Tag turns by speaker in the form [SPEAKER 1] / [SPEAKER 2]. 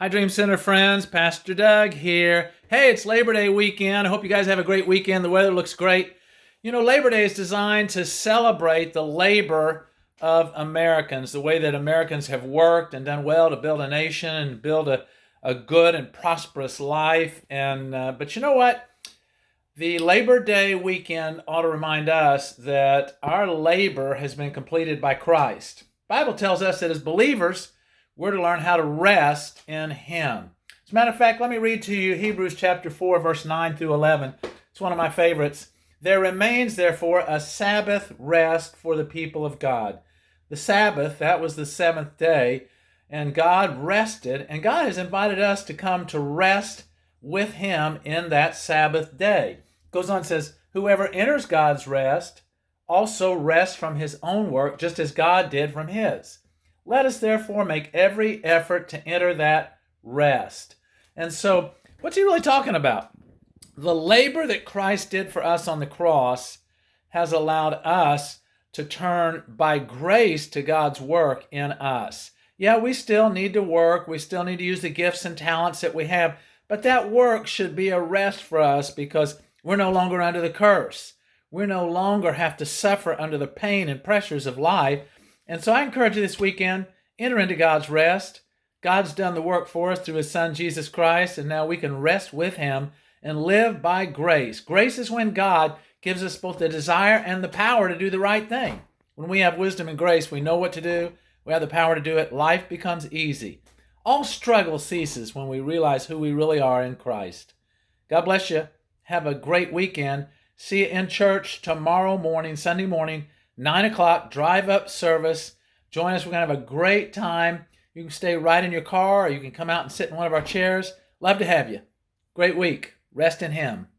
[SPEAKER 1] Hi, Dream Center friends. Pastor Doug here. Hey, it's Labor Day weekend. I hope you guys have a great weekend. The weather looks great. You know, Labor Day is designed to celebrate the labor of Americans, the way that Americans have worked and done well to build a nation and build a good and prosperous life. But you know what? The Labor Day weekend ought to remind us that our labor has been completed by Christ. The Bible tells us that as believers, we're to learn how to rest in Him. As a matter of fact, let me read to you Hebrews chapter 4, verse 9 through 11. It's one of my favorites. There remains, therefore, a Sabbath rest for the people of God. The Sabbath, that was the seventh day, and God rested, and God has invited us to come to rest with Him in that Sabbath day. It goes on and says, whoever enters God's rest also rests from his own work, just as God did from His. Let us therefore make every effort to enter that rest. And so, what's he really talking about? The labor that Christ did for us on the cross has allowed us to turn by grace to God's work in us. Yeah, we still need to work. We still need to use the gifts and talents that we have. But that work should be a rest for us because we're no longer under the curse. We no longer have to suffer under the pain and pressures of life. And so I encourage you this weekend, enter into God's rest. God's done the work for us through His Son, Jesus Christ, and now we can rest with Him and live by grace. Grace is when God gives us both the desire and the power to do the right thing. When we have wisdom and grace, we know what to do. We have the power to do it. Life becomes easy. All struggle ceases when we realize who we really are in Christ. God bless you. Have a great weekend. See you in church tomorrow morning, Sunday morning, 9 o'clock, drive-up service. Join us. We're going to have a great time. You can stay right in your car or you can come out and sit in one of our chairs. Love to have you. Great week. Rest in Him.